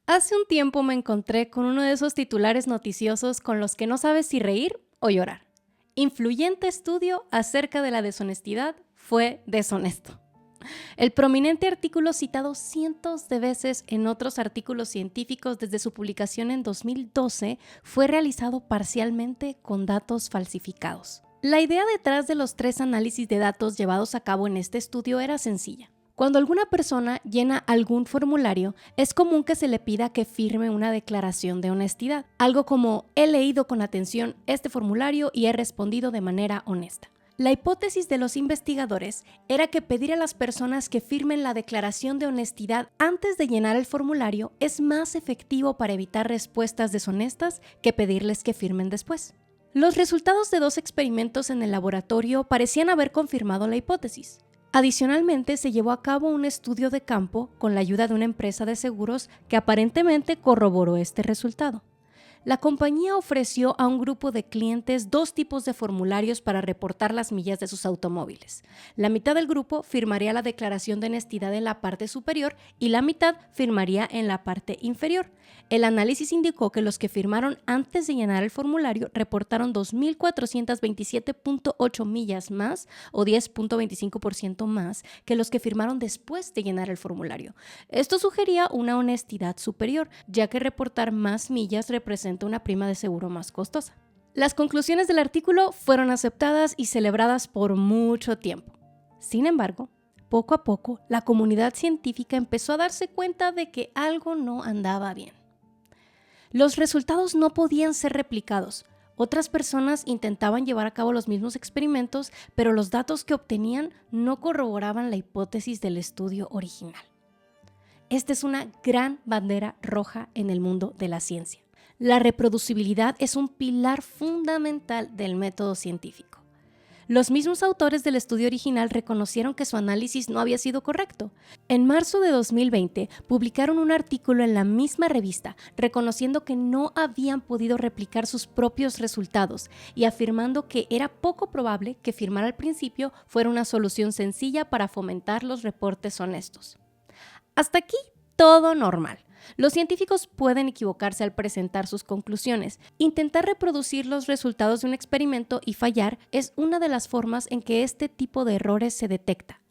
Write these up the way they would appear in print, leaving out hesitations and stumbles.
Hace un tiempo me encontré con uno de esos titulares noticiosos con los que no sabes si reír o llorar. Influyente estudio acerca de la deshonestidad fue deshonesto. El prominente artículo citado cientos de veces en otros artículos científicos desde su publicación en 2012 fue realizado parcialmente con datos falsificados. La idea detrás de los 3 análisis de datos llevados a cabo en este estudio era sencilla. Cuando alguna persona llena algún formulario, es común que se le pida que firme una declaración de honestidad, algo como he leído con atención este formulario y he respondido de manera honesta. La hipótesis de los investigadores era que pedir a las personas que firmen la declaración de honestidad antes de llenar el formulario es más efectivo para evitar respuestas deshonestas que pedirles que firmen después. Los resultados de 2 experimentos en el laboratorio parecían haber confirmado la hipótesis. Adicionalmente, se llevó a cabo un estudio de campo con la ayuda de una empresa de seguros que aparentemente corroboró este resultado. La compañía ofreció a un grupo de clientes 2 tipos de formularios para reportar las millas de sus automóviles. La mitad del grupo firmaría la declaración de honestidad en la parte superior y la mitad firmaría en la parte inferior. El análisis indicó que los que firmaron antes de llenar el formulario reportaron 2.427.8 millas más o 10.25% más que los que firmaron después de llenar el formulario. Esto sugería una honestidad superior, ya que reportar más millas representa una prima de seguro más costosa. Las conclusiones del artículo fueron aceptadas y celebradas por mucho tiempo. Sin embargo, poco a poco, la comunidad científica empezó a darse cuenta de que algo no andaba bien. Los resultados no podían ser replicados. Otras personas intentaban llevar a cabo los mismos experimentos, pero los datos que obtenían no corroboraban la hipótesis del estudio original. Esta es una gran bandera roja en el mundo de la ciencia. La reproducibilidad es un pilar fundamental del método científico. Los mismos autores del estudio original reconocieron que su análisis no había sido correcto. En marzo de 2020, publicaron un artículo en la misma revista reconociendo que no habían podido replicar sus propios resultados y afirmando que era poco probable que firmar al principio fuera una solución sencilla para fomentar los reportes honestos. Hasta aquí, todo normal. Los científicos pueden equivocarse al presentar sus conclusiones. Intentar reproducir los resultados de un experimento y fallar es una de las formas en que este tipo de errores se detecta.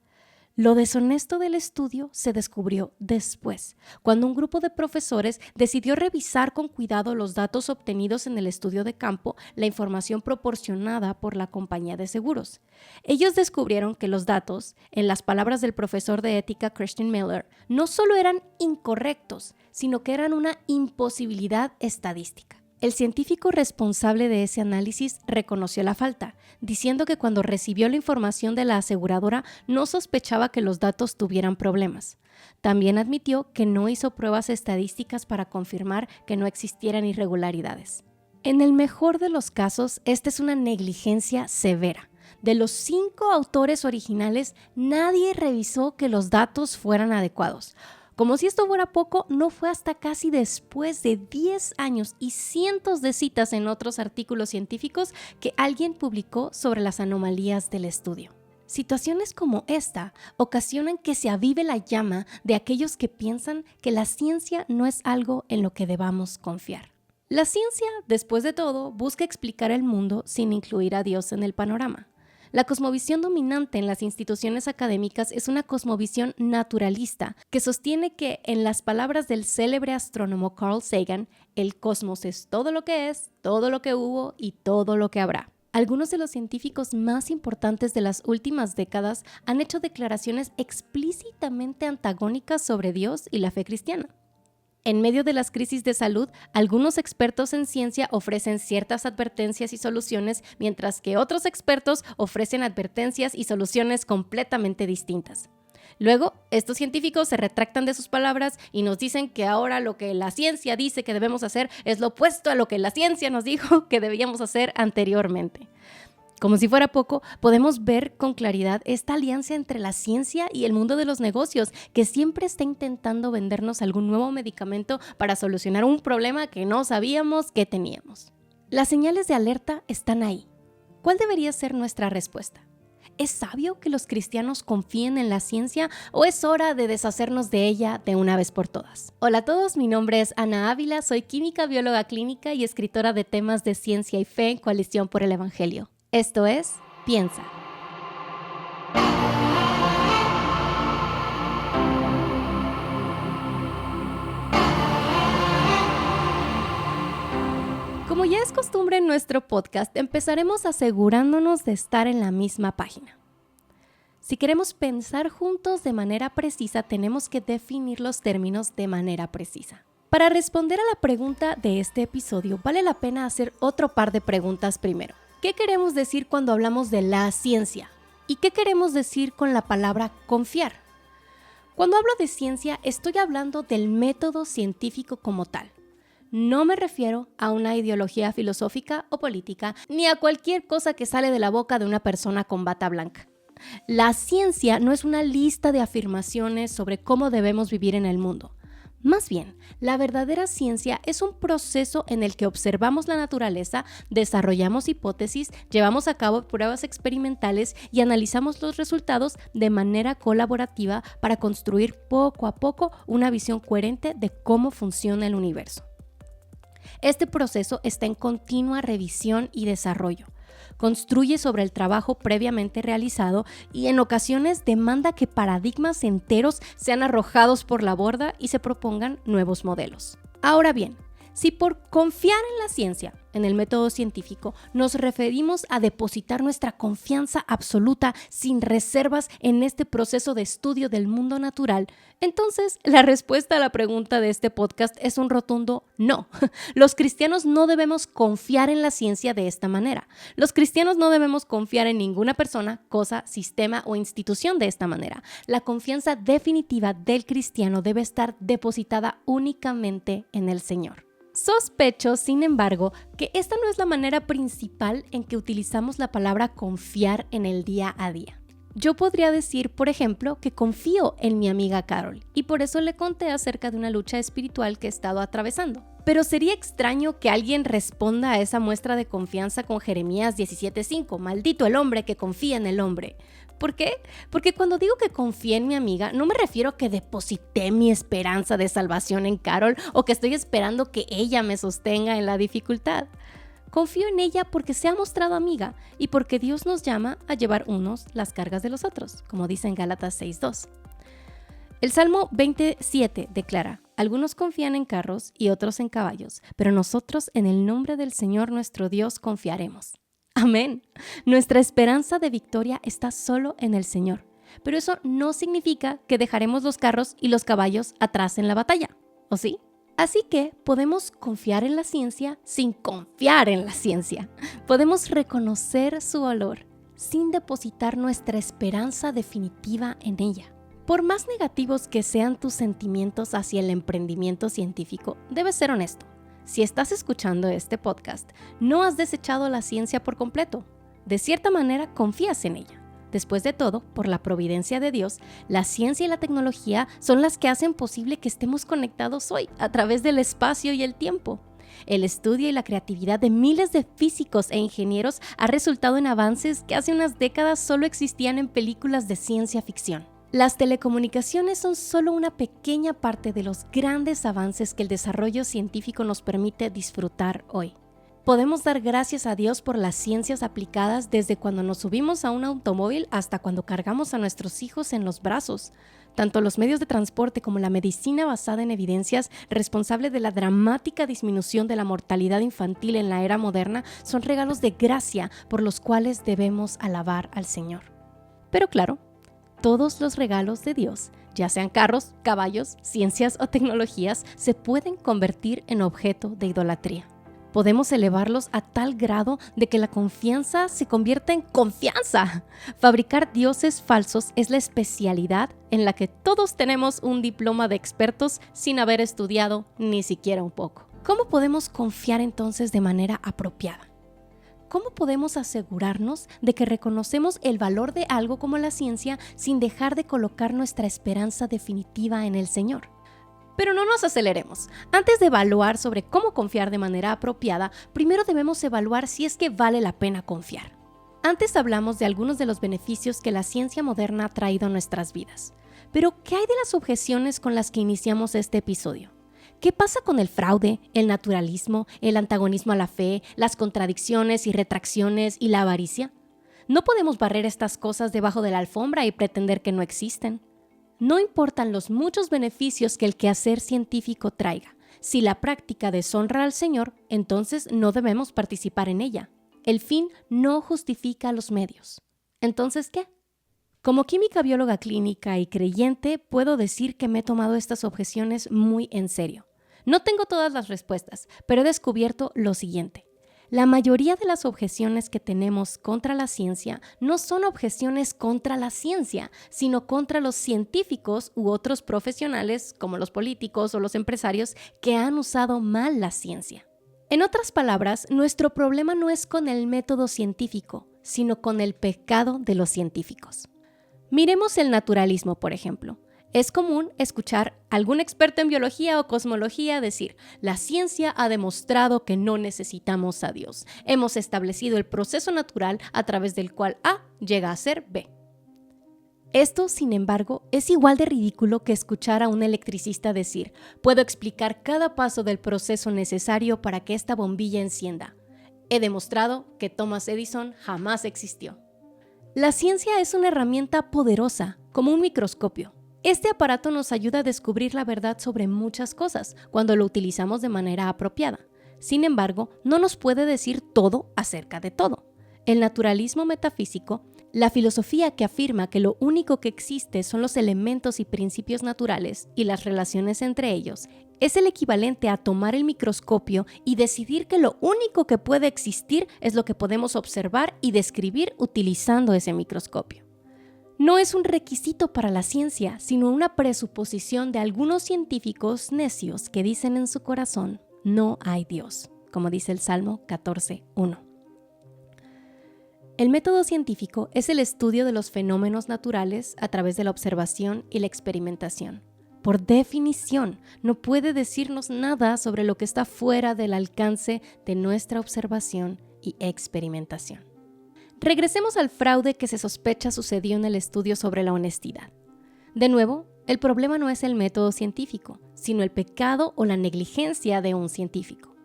Lo deshonesto del estudio se descubrió después, cuando un grupo de profesores decidió revisar con cuidado los datos obtenidos en el estudio de campo, la información proporcionada por la compañía de seguros. Ellos descubrieron que los datos, en las palabras del profesor de ética Christian Miller, no solo eran incorrectos, sino que eran una imposibilidad estadística. El científico responsable de ese análisis reconoció la falta, diciendo que cuando recibió la información de la aseguradora no sospechaba que los datos tuvieran problemas. También admitió que no hizo pruebas estadísticas para confirmar que no existieran irregularidades. En el mejor de los casos, esta es una negligencia severa. De los 5 autores originales, nadie revisó que los datos fueran adecuados. Como si esto fuera poco, no fue hasta casi después de 10 años y cientos de citas en otros artículos científicos que alguien publicó sobre las anomalías del estudio. Situaciones como esta ocasionan que se avive la llama de aquellos que piensan que la ciencia no es algo en lo que debamos confiar. La ciencia, después de todo, busca explicar el mundo sin incluir a Dios en el panorama. La cosmovisión dominante en las instituciones académicas es una cosmovisión naturalista que sostiene que, en las palabras del célebre astrónomo Carl Sagan, el cosmos es todo lo que es, todo lo que hubo y todo lo que habrá. Algunos de los científicos más importantes de las últimas décadas han hecho declaraciones explícitamente antagónicas sobre Dios y la fe cristiana. En medio de las crisis de salud, algunos expertos en ciencia ofrecen ciertas advertencias y soluciones, mientras que otros expertos ofrecen advertencias y soluciones completamente distintas. Luego, estos científicos se retractan de sus palabras y nos dicen que ahora lo que la ciencia dice que debemos hacer es lo opuesto a lo que la ciencia nos dijo que debíamos hacer anteriormente. Como si fuera poco, podemos ver con claridad esta alianza entre la ciencia y el mundo de los negocios, que siempre está intentando vendernos algún nuevo medicamento para solucionar un problema que no sabíamos que teníamos. Las señales de alerta están ahí. ¿Cuál debería ser nuestra respuesta? ¿Es sabio que los cristianos confíen en la ciencia o es hora de deshacernos de ella de una vez por todas? Hola a todos, mi nombre es Ana Ávila, soy química, bióloga clínica y escritora de temas de ciencia y fe en Coalición por el Evangelio. Esto es Piensa. Como ya es costumbre en nuestro podcast, empezaremos asegurándonos de estar en la misma página. Si queremos pensar juntos de manera precisa, tenemos que definir los términos de manera precisa. Para responder a la pregunta de este episodio, vale la pena hacer otro par de preguntas primero. ¿Qué queremos decir cuando hablamos de la ciencia? ¿Y qué queremos decir con la palabra confiar? Cuando hablo de ciencia, estoy hablando del método científico como tal. No me refiero a una ideología filosófica o política, ni a cualquier cosa que sale de la boca de una persona con bata blanca. La ciencia no es una lista de afirmaciones sobre cómo debemos vivir en el mundo. Más bien, la verdadera ciencia es un proceso en el que observamos la naturaleza, desarrollamos hipótesis, llevamos a cabo pruebas experimentales y analizamos los resultados de manera colaborativa para construir poco a poco una visión coherente de cómo funciona el universo. Este proceso está en continua revisión y desarrollo. Construye sobre el trabajo previamente realizado y en ocasiones demanda que paradigmas enteros sean arrojados por la borda y se propongan nuevos modelos. Ahora bien, si por confiar en la ciencia, en el método científico, nos referimos a depositar nuestra confianza absoluta sin reservas en este proceso de estudio del mundo natural, entonces la respuesta a la pregunta de este podcast es un rotundo no. Los cristianos no debemos confiar en la ciencia de esta manera. Los cristianos no debemos confiar en ninguna persona, cosa, sistema o institución de esta manera. La confianza definitiva del cristiano debe estar depositada únicamente en el Señor. Sospecho, sin embargo, que esta no es la manera principal en que utilizamos la palabra confiar en el día a día. Yo podría decir, por ejemplo, que confío en mi amiga Carol y por eso le conté acerca de una lucha espiritual que he estado atravesando. Pero sería extraño que alguien responda a esa muestra de confianza con Jeremías 17:5, maldito el hombre que confía en el hombre. ¿Por qué? Porque cuando digo que confié en mi amiga, no me refiero a que deposité mi esperanza de salvación en Carol o que estoy esperando que ella me sostenga en la dificultad. Confío en ella porque se ha mostrado amiga y porque Dios nos llama a llevar unos las cargas de los otros, como dice en Gálatas 6:2. El Salmo 27 declara: algunos confían en carros y otros en caballos, pero nosotros en el nombre del Señor nuestro Dios confiaremos. Amén. Nuestra esperanza de victoria está solo en el Señor, pero eso no significa que dejaremos los carros y los caballos atrás en la batalla, ¿o sí? Así que podemos confiar en la ciencia sin confiar en la ciencia. Podemos reconocer su valor sin depositar nuestra esperanza definitiva en ella. Por más negativos que sean tus sentimientos hacia el emprendimiento científico, debes ser honesto. Si estás escuchando este podcast, no has desechado la ciencia por completo. De cierta manera, confías en ella. Después de todo, por la providencia de Dios, la ciencia y la tecnología son las que hacen posible que estemos conectados hoy a través del espacio y el tiempo. El estudio y la creatividad de miles de físicos e ingenieros ha resultado en avances que hace unas décadas solo existían en películas de ciencia ficción. Las telecomunicaciones son solo una pequeña parte de los grandes avances que el desarrollo científico nos permite disfrutar hoy. Podemos dar gracias a Dios por las ciencias aplicadas desde cuando nos subimos a un automóvil hasta cuando cargamos a nuestros hijos en los brazos. Tanto los medios de transporte como la medicina basada en evidencias responsable de la dramática disminución de la mortalidad infantil en la era moderna son regalos de gracia por los cuales debemos alabar al Señor. Pero claro, todos los regalos de Dios, ya sean carros, caballos, ciencias o tecnologías, se pueden convertir en objeto de idolatría. Podemos elevarlos a tal grado de que la confianza se convierta en confianza. Fabricar dioses falsos es la especialidad en la que todos tenemos un diploma de expertos sin haber estudiado ni siquiera un poco. ¿Cómo podemos confiar entonces de manera apropiada? ¿Cómo podemos asegurarnos de que reconocemos el valor de algo como la ciencia sin dejar de colocar nuestra esperanza definitiva en el Señor? Pero no nos aceleremos. Antes de evaluar sobre cómo confiar de manera apropiada, primero debemos evaluar si es que vale la pena confiar. Antes hablamos de algunos de los beneficios que la ciencia moderna ha traído a nuestras vidas. Pero, ¿qué hay de las objeciones con las que iniciamos este episodio? ¿Qué pasa con el fraude, el naturalismo, el antagonismo a la fe, las contradicciones y retracciones y la avaricia? No podemos barrer estas cosas debajo de la alfombra y pretender que no existen. No importan los muchos beneficios que el quehacer científico traiga. Si la práctica deshonra al Señor, entonces no debemos participar en ella. El fin no justifica los medios. ¿Entonces qué? Como química bióloga clínica y creyente, puedo decir que me he tomado estas objeciones muy en serio. No tengo todas las respuestas, pero he descubierto lo siguiente. La mayoría de las objeciones que tenemos contra la ciencia no son objeciones contra la ciencia, sino contra los científicos u otros profesionales, como los políticos o los empresarios, que han usado mal la ciencia. En otras palabras, nuestro problema no es con el método científico, sino con el pecado de los científicos. Miremos el naturalismo, por ejemplo. Es común escuchar a algún experto en biología o cosmología decir: la ciencia ha demostrado que no necesitamos a Dios. Hemos establecido el proceso natural a través del cual A llega a ser B. Esto, sin embargo, es igual de ridículo que escuchar a un electricista decir: puedo explicar cada paso del proceso necesario para que esta bombilla encienda. He demostrado que Thomas Edison jamás existió. La ciencia es una herramienta poderosa, como un microscopio. Este aparato nos ayuda a descubrir la verdad sobre muchas cosas cuando lo utilizamos de manera apropiada. Sin embargo, no nos puede decir todo acerca de todo. El naturalismo metafísico, la filosofía que afirma que lo único que existe son los elementos y principios naturales y las relaciones entre ellos, es el equivalente a tomar el microscopio y decidir que lo único que puede existir es lo que podemos observar y describir utilizando ese microscopio. No es un requisito para la ciencia, sino una presuposición de algunos científicos necios que dicen en su corazón: no hay Dios, como dice el Salmo 14:1. El método científico es el estudio de los fenómenos naturales a través de la observación y la experimentación. Por definición, no puede decirnos nada sobre lo que está fuera del alcance de nuestra observación y experimentación. Regresemos al fraude que se sospecha sucedió en el estudio sobre la honestidad. De nuevo, el problema no es el método científico, sino el pecado o la negligencia de un científico.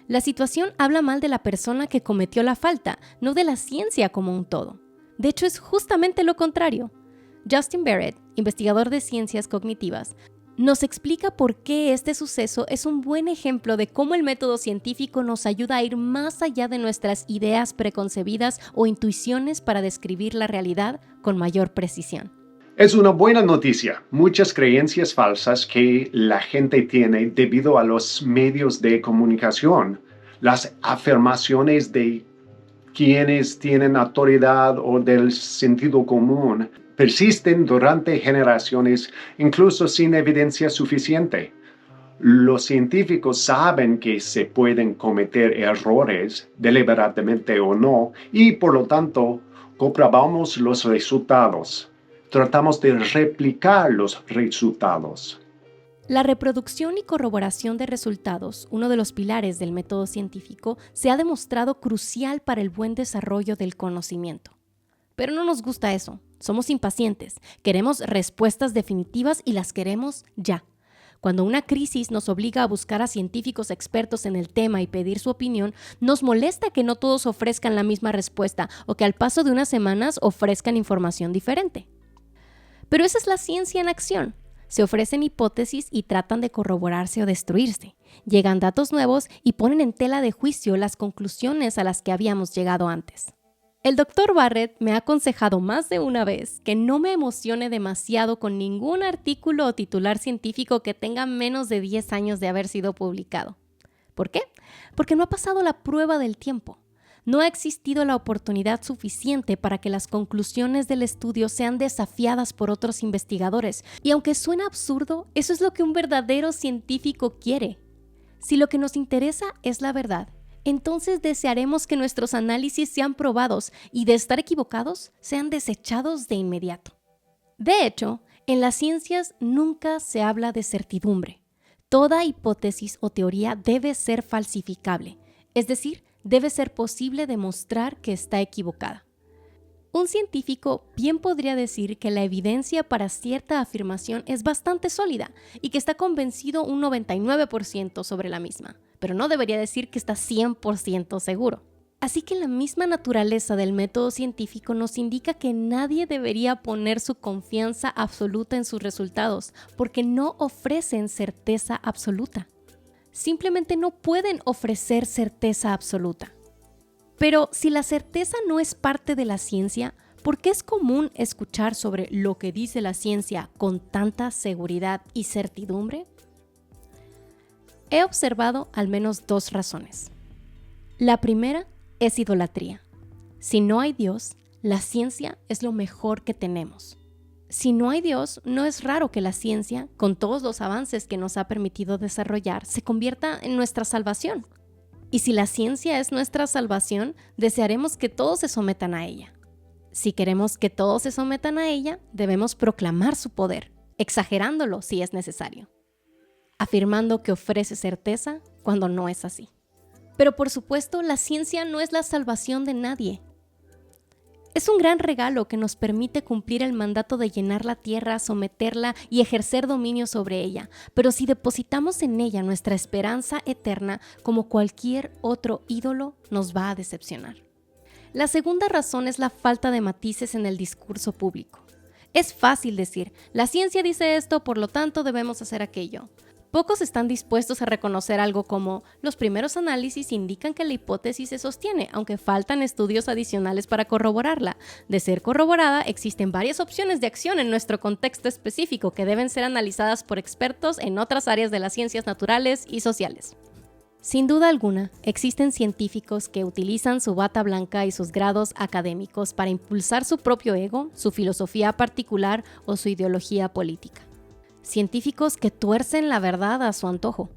La situación habla mal de la persona que cometió la falta, no de la ciencia como un todo. De hecho, es justamente lo contrario. Justin Barrett, investigador de ciencias cognitivas, nos explica por qué este suceso es un buen ejemplo de cómo el método científico nos ayuda a ir más allá de nuestras ideas preconcebidas o intuiciones para describir la realidad con mayor precisión. Es una buena noticia. Muchas creencias falsas que la gente tiene debido a los medios de comunicación, las afirmaciones de quienes tienen autoridad o del sentido común, persisten durante generaciones, incluso sin evidencia suficiente. Los científicos saben que se pueden cometer errores, deliberadamente o no, y por lo tanto, comprobamos los resultados. Tratamos de replicar los resultados. La reproducción y corroboración de resultados, uno de los pilares del método científico, se ha demostrado crucial para el buen desarrollo del conocimiento. Pero no nos gusta eso. Somos impacientes. Queremos respuestas definitivas y las queremos ya. Cuando una crisis nos obliga a buscar a científicos expertos en el tema y pedir su opinión, nos molesta que no todos ofrezcan la misma respuesta o que al paso de unas semanas ofrezcan información diferente. Pero esa es la ciencia en acción. Se ofrecen hipótesis y tratan de corroborarse o destruirse. Llegan datos nuevos y ponen en tela de juicio las conclusiones a las que habíamos llegado antes. El Dr. Barrett me ha aconsejado más de una vez que no me emocione demasiado con ningún artículo o titular científico que tenga menos de 10 años de haber sido publicado. ¿Por qué? Porque no ha pasado la prueba del tiempo. No ha existido la oportunidad suficiente para que las conclusiones del estudio sean desafiadas por otros investigadores. Y aunque suena absurdo, eso es lo que un verdadero científico quiere. Si lo que nos interesa es la verdad, entonces desearemos que nuestros análisis sean probados y, de estar equivocados, sean desechados de inmediato. De hecho, en las ciencias nunca se habla de certidumbre. Toda hipótesis o teoría debe ser falsificable, es decir, debe ser posible demostrar que está equivocada. Un científico bien podría decir que la evidencia para cierta afirmación es bastante sólida y que está convencido un 99% sobre la misma, pero no debería decir que está 100% seguro. Así que la misma naturaleza del método científico nos indica que nadie debería poner su confianza absoluta en sus resultados, porque no ofrecen certeza absoluta. Simplemente no pueden ofrecer certeza absoluta. Pero si la certeza no es parte de la ciencia, ¿por qué es común escuchar sobre lo que dice la ciencia con tanta seguridad y certidumbre? He observado al menos 2 razones. La primera es idolatría. Si no hay Dios, la ciencia es lo mejor que tenemos. Si no hay Dios, no es raro que la ciencia, con todos los avances que nos ha permitido desarrollar, se convierta en nuestra salvación. Y si la ciencia es nuestra salvación, desearemos que todos se sometan a ella. Si queremos que todos se sometan a ella, debemos proclamar su poder, exagerándolo si es necesario, afirmando que ofrece certeza cuando no es así. Pero por supuesto, la ciencia no es la salvación de nadie. Es un gran regalo que nos permite cumplir el mandato de llenar la tierra, someterla y ejercer dominio sobre ella. Pero si depositamos en ella nuestra esperanza eterna, como cualquier otro ídolo, nos va a decepcionar. La segunda razón es la falta de matices en el discurso público. Es fácil decir, la ciencia dice esto, por lo tanto debemos hacer aquello. Pocos están dispuestos a reconocer algo como los primeros análisis indican que la hipótesis se sostiene, aunque faltan estudios adicionales para corroborarla. De ser corroborada, existen varias opciones de acción en nuestro contexto específico que deben ser analizadas por expertos en otras áreas de las ciencias naturales y sociales. Sin duda alguna, existen científicos que utilizan su bata blanca y sus grados académicos para impulsar su propio ego, su filosofía particular o su ideología política. Científicos que tuercen la verdad a su antojo.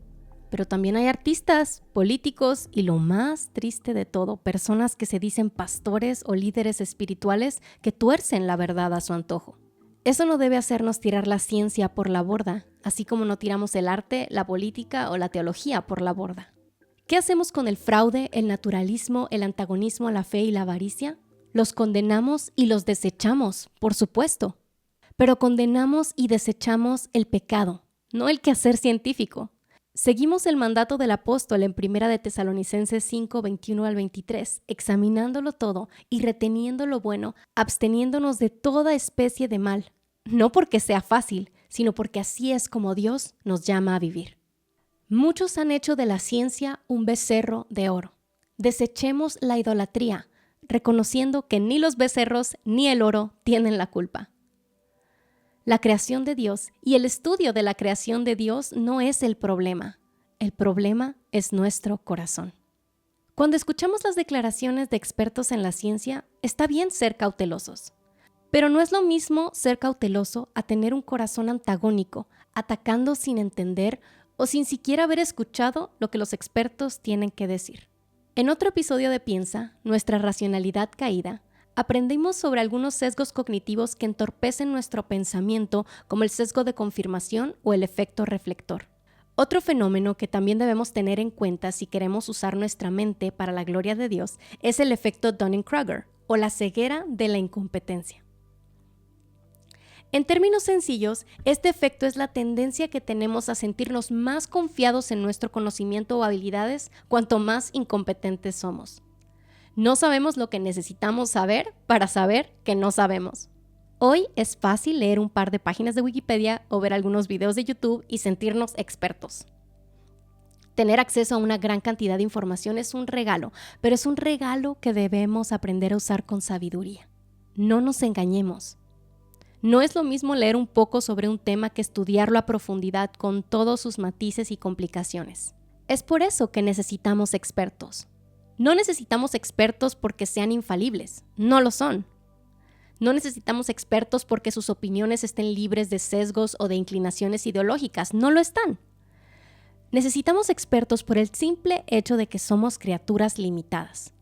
Pero también hay artistas, políticos y lo más triste de todo, personas que se dicen pastores o líderes espirituales que tuercen la verdad a su antojo. Eso no debe hacernos tirar la ciencia por la borda, así como no tiramos el arte, la política o la teología por la borda. ¿Qué hacemos con el fraude, el naturalismo, el antagonismo a la fe y la avaricia? Los condenamos y los desechamos, por supuesto. Pero condenamos y desechamos el pecado, no el quehacer científico. Seguimos el mandato del apóstol en 1 de Tesalonicenses 5, 21 al 23, examinándolo todo y reteniendo lo bueno, absteniéndonos de toda especie de mal, no porque sea fácil, sino porque así es como Dios nos llama a vivir. Muchos han hecho de la ciencia un becerro de oro. Desechemos la idolatría, reconociendo que ni los becerros ni el oro tienen la culpa. La creación de Dios y el estudio de la creación de Dios no es el problema. El problema es nuestro corazón. Cuando escuchamos las declaraciones de expertos en la ciencia, está bien ser cautelosos. Pero no es lo mismo ser cauteloso a tener un corazón antagónico, atacando sin entender o sin siquiera haber escuchado lo que los expertos tienen que decir. En otro episodio de Piensa, nuestra racionalidad caída, aprendimos sobre algunos sesgos cognitivos que entorpecen nuestro pensamiento, como el sesgo de confirmación o el efecto reflector. Otro fenómeno que también debemos tener en cuenta si queremos usar nuestra mente para la gloria de Dios es el efecto Dunning-Kruger o la ceguera de la incompetencia. En términos sencillos, este efecto es la tendencia que tenemos a sentirnos más confiados en nuestro conocimiento o habilidades cuanto más incompetentes somos. No sabemos lo que necesitamos saber para saber que no sabemos. Hoy es fácil leer un par de páginas de Wikipedia o ver algunos videos de YouTube y sentirnos expertos. Tener acceso a una gran cantidad de información es un regalo, pero es un regalo que debemos aprender a usar con sabiduría. No nos engañemos. No es lo mismo leer un poco sobre un tema que estudiarlo a profundidad con todos sus matices y complicaciones. Es por eso que necesitamos expertos. No necesitamos expertos porque sean infalibles, no lo son. No necesitamos expertos porque sus opiniones estén libres de sesgos o de inclinaciones ideológicas, no lo están. Necesitamos expertos por el simple hecho de que somos criaturas limitadas.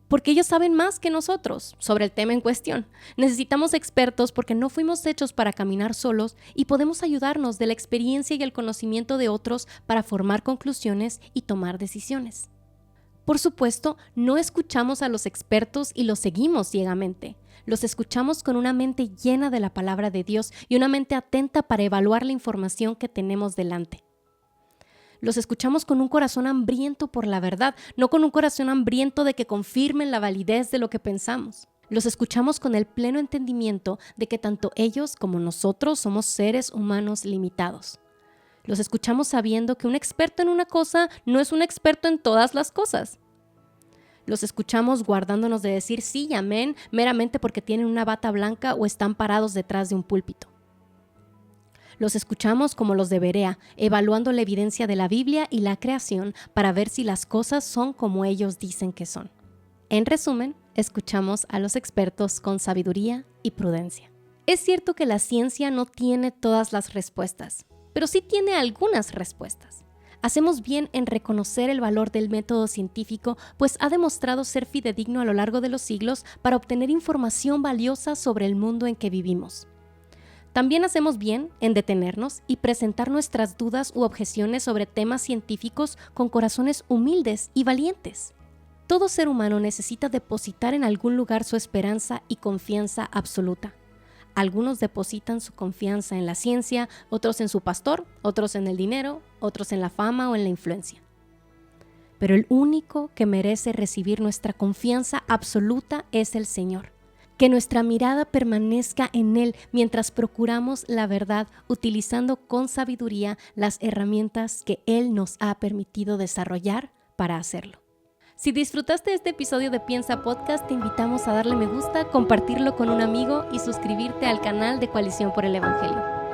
Porque ellos saben más que nosotros sobre el tema en cuestión. Necesitamos expertos porque no fuimos hechos para caminar solos y podemos ayudarnos de la experiencia y el conocimiento de otros para formar conclusiones y tomar decisiones. Por supuesto, no escuchamos a los expertos y los seguimos ciegamente. Los escuchamos con una mente llena de la palabra de Dios y una mente atenta para evaluar la información que tenemos delante. Los escuchamos con un corazón hambriento por la verdad, no con un corazón hambriento de que confirmen la validez de lo que pensamos. Los escuchamos con el pleno entendimiento de que tanto ellos como nosotros somos seres humanos limitados. Los escuchamos sabiendo que un experto en una cosa no es un experto en todas las cosas. Los escuchamos guardándonos de decir sí y amén meramente porque tienen una bata blanca o están parados detrás de un púlpito. Los escuchamos como los de Berea, evaluando la evidencia de la Biblia y la creación para ver si las cosas son como ellos dicen que son. En resumen, escuchamos a los expertos con sabiduría y prudencia. Es cierto que la ciencia no tiene todas las respuestas, pero sí tiene algunas respuestas. Hacemos bien en reconocer el valor del método científico, pues ha demostrado ser fidedigno a lo largo de los siglos para obtener información valiosa sobre el mundo en que vivimos. También hacemos bien en detenernos y presentar nuestras dudas u objeciones sobre temas científicos con corazones humildes y valientes. Todo ser humano necesita depositar en algún lugar su esperanza y confianza absoluta. Algunos depositan su confianza en la ciencia, otros en su pastor, otros en el dinero, otros en la fama o en la influencia. Pero el único que merece recibir nuestra confianza absoluta es el Señor. Que nuestra mirada permanezca en Él mientras procuramos la verdad utilizando con sabiduría las herramientas que Él nos ha permitido desarrollar para hacerlo. Si disfrutaste de este episodio de Piensa Podcast, te invitamos a darle me gusta, compartirlo con un amigo y suscribirte al canal de Coalición por el Evangelio.